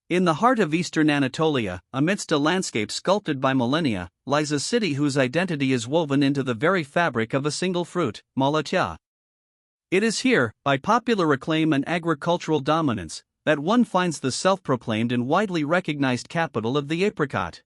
In the heart of eastern Anatolia, amidst a landscape sculpted by millennia, lies a city whose identity is woven into the very fabric of a single fruit, Malatya. It is here, by popular acclaim and agricultural dominance, that one finds the self-proclaimed and widely recognized capital of the apricot.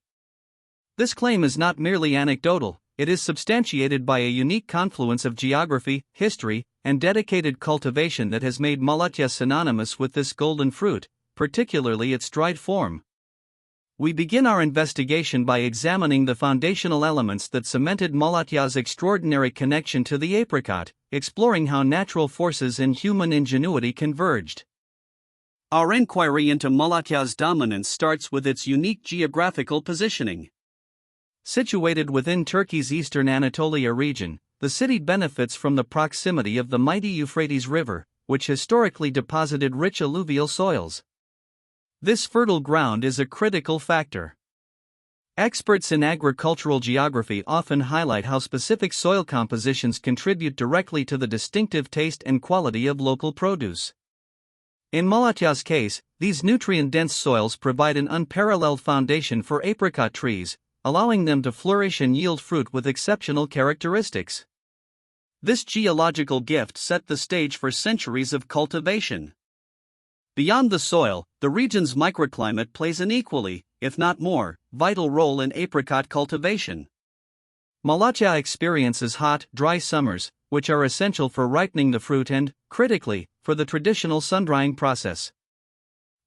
This claim is not merely anecdotal, it is substantiated by a unique confluence of geography, history, and dedicated cultivation that has made Malatya synonymous with this golden fruit, particularly its dried form. We begin our investigation by examining the foundational elements that cemented Malatya's extraordinary connection to the apricot, exploring how natural forces and human ingenuity converged. Our inquiry into Malatya's dominance starts with its unique geographical positioning. Situated within Turkey's eastern Anatolia region, the city benefits from the proximity of the mighty Euphrates River, which historically deposited rich alluvial soils. This fertile ground is a critical factor. Experts in agricultural geography often highlight how specific soil compositions contribute directly to the distinctive taste and quality of local produce. In Malatya's case, these nutrient-dense soils provide an unparalleled foundation for apricot trees, allowing them to flourish and yield fruit with exceptional characteristics. This geological gift set the stage for centuries of cultivation. Beyond the soil, the region's microclimate plays an equally, if not more, vital role in apricot cultivation. Malatya experiences hot, dry summers, which are essential for ripening the fruit and, critically, for the traditional sun-drying process.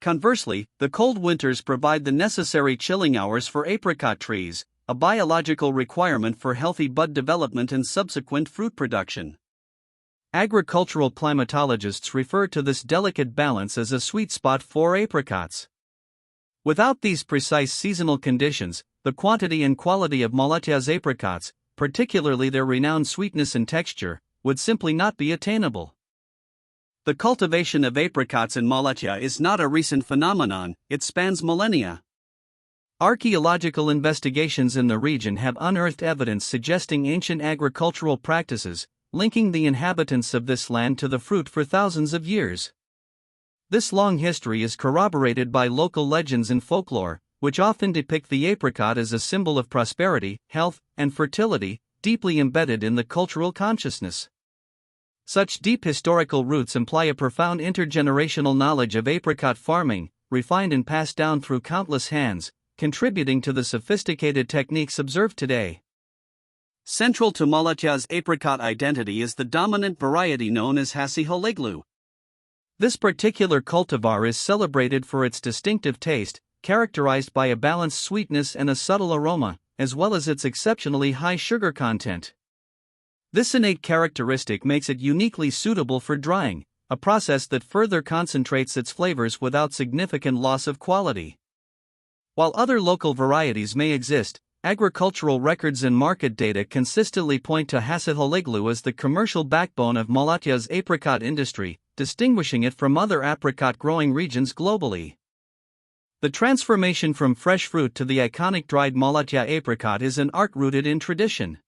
Conversely, the cold winters provide the necessary chilling hours for apricot trees, a biological requirement for healthy bud development and subsequent fruit production. Agricultural climatologists refer to this delicate balance as a sweet spot for apricots. Without these precise seasonal conditions, the quantity and quality of Malatya's apricots, particularly their renowned sweetness and texture, would simply not be attainable. The cultivation of apricots in Malatya is not a recent phenomenon, it spans millennia. Archaeological investigations in the region have unearthed evidence suggesting ancient agricultural practices, linking the inhabitants of this land to the fruit for thousands of years. This long history is corroborated by local legends and folklore, which often depict the apricot as a symbol of prosperity, health, and fertility, deeply embedded in the cultural consciousness. Such deep historical roots imply a profound intergenerational knowledge of apricot farming, refined and passed down through countless hands, contributing to the sophisticated techniques observed today. Central to Malatya's apricot identity is the dominant variety known as Hasi-Holiglu. This particular cultivar is celebrated for its distinctive taste, characterized by a balanced sweetness and a subtle aroma, as well as its exceptionally high sugar content. This innate characteristic makes it uniquely suitable for drying, a process that further concentrates its flavors without significant loss of quality. While other local varieties may exist, agricultural records and market data consistently point to Hasi-Holiglu as the commercial backbone of Malatya's apricot industry, distinguishing it from other apricot growing regions globally. The transformation from fresh fruit to the iconic dried Malatya apricot is an art rooted in tradition.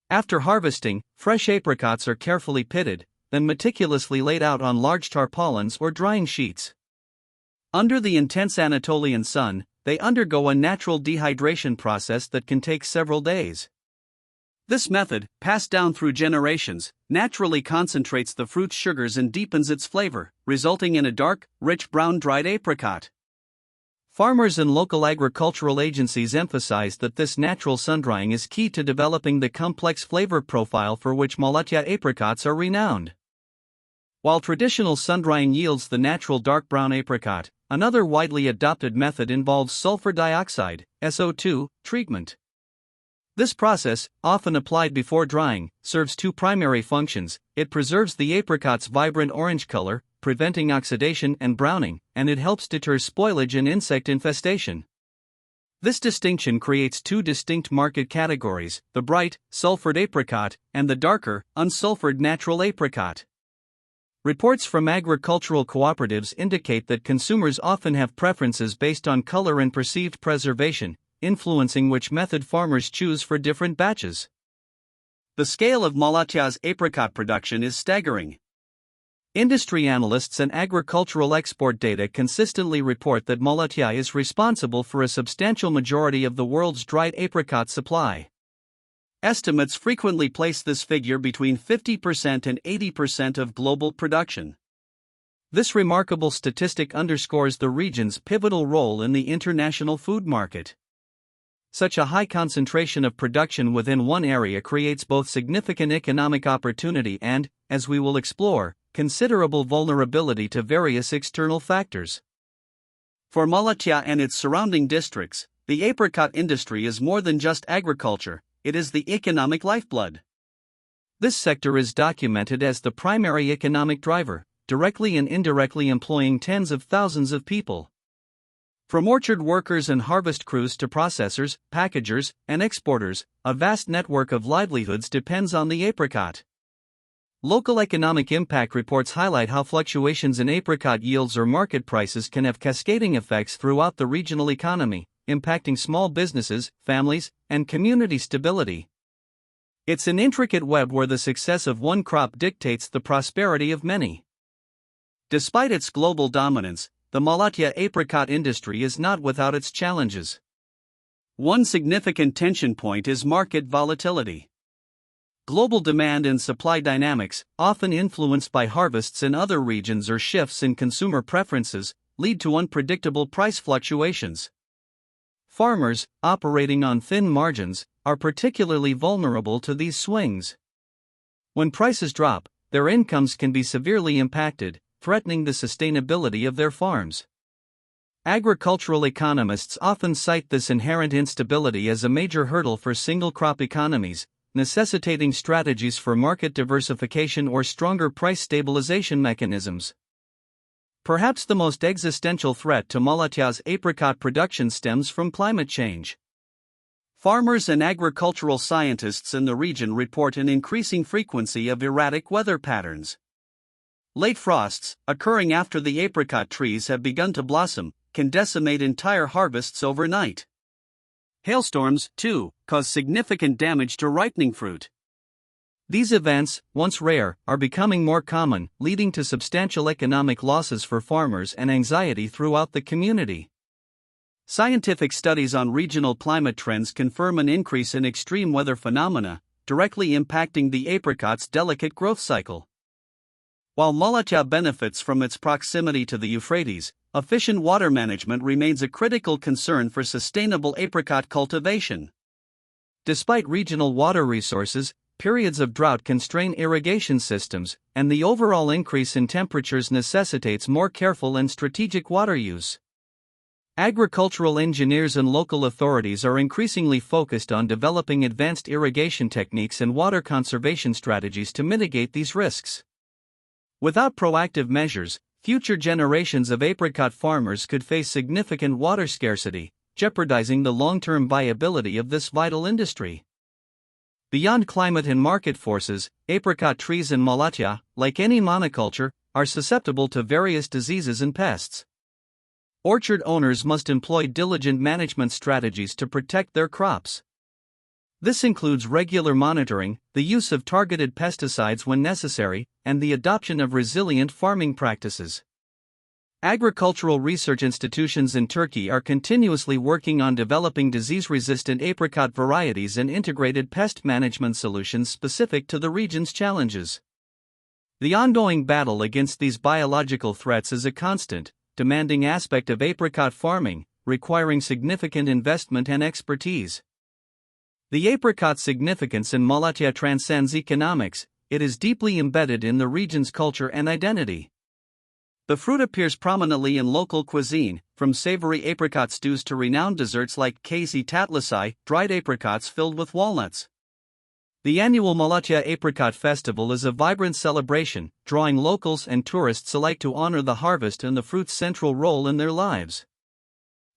After harvesting, fresh apricots are carefully pitted, then meticulously laid out on large tarpaulins or drying sheets. Under the intense Anatolian sun, they undergo a natural dehydration process that can take several days. This method, passed down through generations, naturally concentrates the fruit's sugars and deepens its flavor, resulting in a dark, rich brown dried apricot. Farmers and local agricultural agencies emphasize that this natural sun-drying is key to developing the complex flavor profile for which Malatya apricots are renowned. While traditional sun-drying yields the natural dark brown apricot, another widely adopted method involves sulfur dioxide (SO2) treatment. This process, often applied before drying, serves two primary functions. It preserves the apricot's vibrant orange color, preventing oxidation and browning, and it helps deter spoilage and insect infestation. This distinction creates two distinct market categories: the bright, sulfured apricot, and the darker, unsulfured natural apricot. Reports from agricultural cooperatives indicate that consumers often have preferences based on color and perceived preservation, influencing which method farmers choose for different batches. The scale of Malatya's apricot production is staggering. Industry analysts and agricultural export data consistently report that Malatya is responsible for a substantial majority of the world's dried apricot supply. Estimates frequently place this figure between 50% and 80% of global production. This remarkable statistic underscores the region's pivotal role in the international food market. Such a high concentration of production within one area creates both significant economic opportunity and, as we will explore, considerable vulnerability to various external factors. For Malatya and its surrounding districts, the apricot industry is more than just agriculture, it is the economic lifeblood. This sector is documented as the primary economic driver, directly and indirectly employing tens of thousands of people. From orchard workers and harvest crews to processors, packagers, and exporters, a vast network of livelihoods depends on the apricot. Local economic impact reports highlight how fluctuations in apricot yields or market prices can have cascading effects throughout the regional economy, impacting small businesses, families, and community stability. It's an intricate web where the success of one crop dictates the prosperity of many. Despite its global dominance, the Malatya apricot industry is not without its challenges. One significant tension point is market volatility. Global demand and supply dynamics, often influenced by harvests in other regions or shifts in consumer preferences, lead to unpredictable price fluctuations. Farmers, operating on thin margins, are particularly vulnerable to these swings. When prices drop, their incomes can be severely impacted, threatening the sustainability of their farms. Agricultural economists often cite this inherent instability as a major hurdle for single-crop economies, necessitating strategies for market diversification or stronger price stabilization mechanisms. Perhaps the most existential threat to Malatya's apricot production stems from climate change. Farmers and agricultural scientists in the region report an increasing frequency of erratic weather patterns. Late frosts, occurring after the apricot trees have begun to blossom, can decimate entire harvests overnight. Hailstorms, too, cause significant damage to ripening fruit. These events, once rare, are becoming more common, leading to substantial economic losses for farmers and anxiety throughout the community. Scientific studies on regional climate trends confirm an increase in extreme weather phenomena, directly impacting the apricot's delicate growth cycle. While Malatya benefits from its proximity to the Euphrates, efficient water management remains a critical concern for sustainable apricot cultivation. Despite regional water resources, periods of drought constrain irrigation systems, and the overall increase in temperatures necessitates more careful and strategic water use. Agricultural engineers and local authorities are increasingly focused on developing advanced irrigation techniques and water conservation strategies to mitigate these risks. Without proactive measures, future generations of apricot farmers could face significant water scarcity, jeopardizing the long-term viability of this vital industry. Beyond climate and market forces, apricot trees in Malatya, like any monoculture, are susceptible to various diseases and pests. Orchard owners must employ diligent management strategies to protect their crops. This includes regular monitoring, the use of targeted pesticides when necessary, and the adoption of resilient farming practices. Agricultural research institutions in Turkey are continuously working on developing disease-resistant apricot varieties and integrated pest management solutions specific to the region's challenges. The ongoing battle against these biological threats is a constant, demanding aspect of apricot farming, requiring significant investment and expertise. The apricot's significance in Malatya transcends economics, it is deeply embedded in the region's culture and identity. The fruit appears prominently in local cuisine, from savory apricot stews to renowned desserts like kaysi tatlısı, dried apricots filled with walnuts. The annual Malatya Apricot Festival is a vibrant celebration, drawing locals and tourists alike to honor the harvest and the fruit's central role in their lives.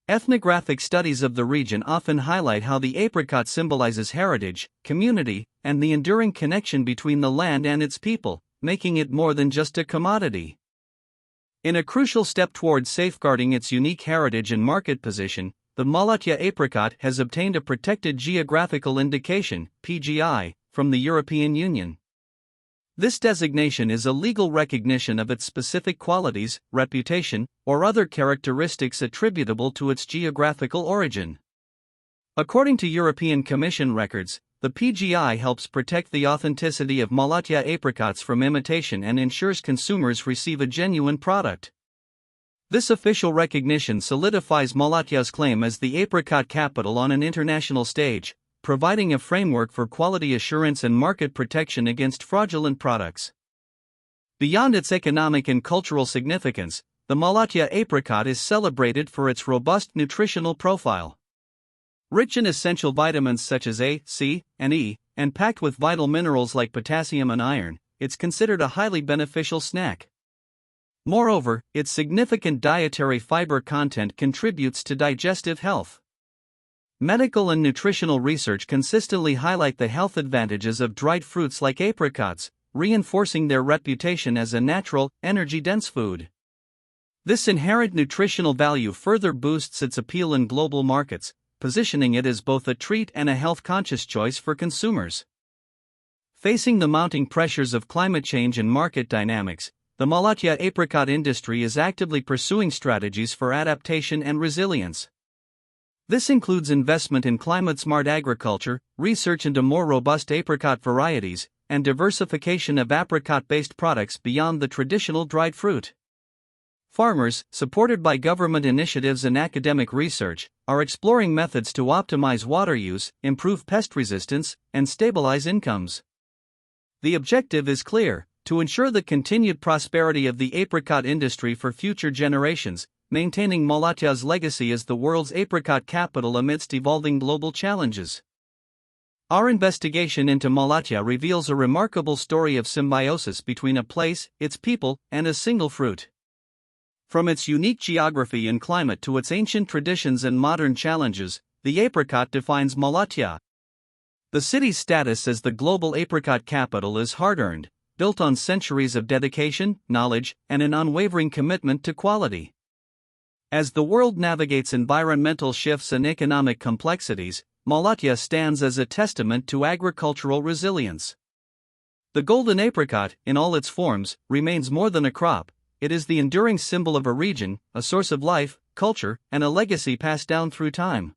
Ethnographic studies of the region often highlight how the apricot symbolizes heritage, community, and the enduring connection between the land and its people, making it more than just a commodity. In a crucial step towards safeguarding its unique heritage and market position, the Malatya apricot has obtained a Protected Geographical Indication (PGI) from the European Union. This designation is a legal recognition of its specific qualities, reputation, or other characteristics attributable to its geographical origin. According to European Commission records, the PGI helps protect the authenticity of Malatya apricots from imitation and ensures consumers receive a genuine product. This official recognition solidifies Malatya's claim as the apricot capital on an international stage, providing a framework for quality assurance and market protection against fraudulent products. Beyond its economic and cultural significance, the Malatya apricot is celebrated for its robust nutritional profile. Rich in essential vitamins such as A, C, and E, and packed with vital minerals like potassium and iron, it's considered a highly beneficial snack. Moreover, its significant dietary fiber content contributes to digestive health. Medical and nutritional research consistently highlight the health advantages of dried fruits like apricots, reinforcing their reputation as a natural, energy-dense food. This inherent nutritional value further boosts its appeal in global markets, positioning it as both a treat and a health-conscious choice for consumers. Facing the mounting pressures of climate change and market dynamics, the Malatya apricot industry is actively pursuing strategies for adaptation and resilience. This includes investment in climate-smart agriculture, research into more robust apricot varieties, and diversification of apricot-based products beyond the traditional dried fruit. Farmers, supported by government initiatives and academic research, are exploring methods to optimize water use, improve pest resistance, and stabilize incomes. The objective is clear: to ensure the continued prosperity of the apricot industry for future generations, maintaining Malatya's legacy as the world's apricot capital amidst evolving global challenges. Our investigation into Malatya reveals a remarkable story of symbiosis between a place, its people, and a single fruit. From its unique geography and climate to its ancient traditions and modern challenges, the apricot defines Malatya. The city's status as the global apricot capital is hard-earned, built on centuries of dedication, knowledge, and an unwavering commitment to quality. As the world navigates environmental shifts and economic complexities, Malatya stands as a testament to agricultural resilience. The golden apricot, in all its forms, remains more than a crop. It is the enduring symbol of a region, a source of life, culture, and a legacy passed down through time.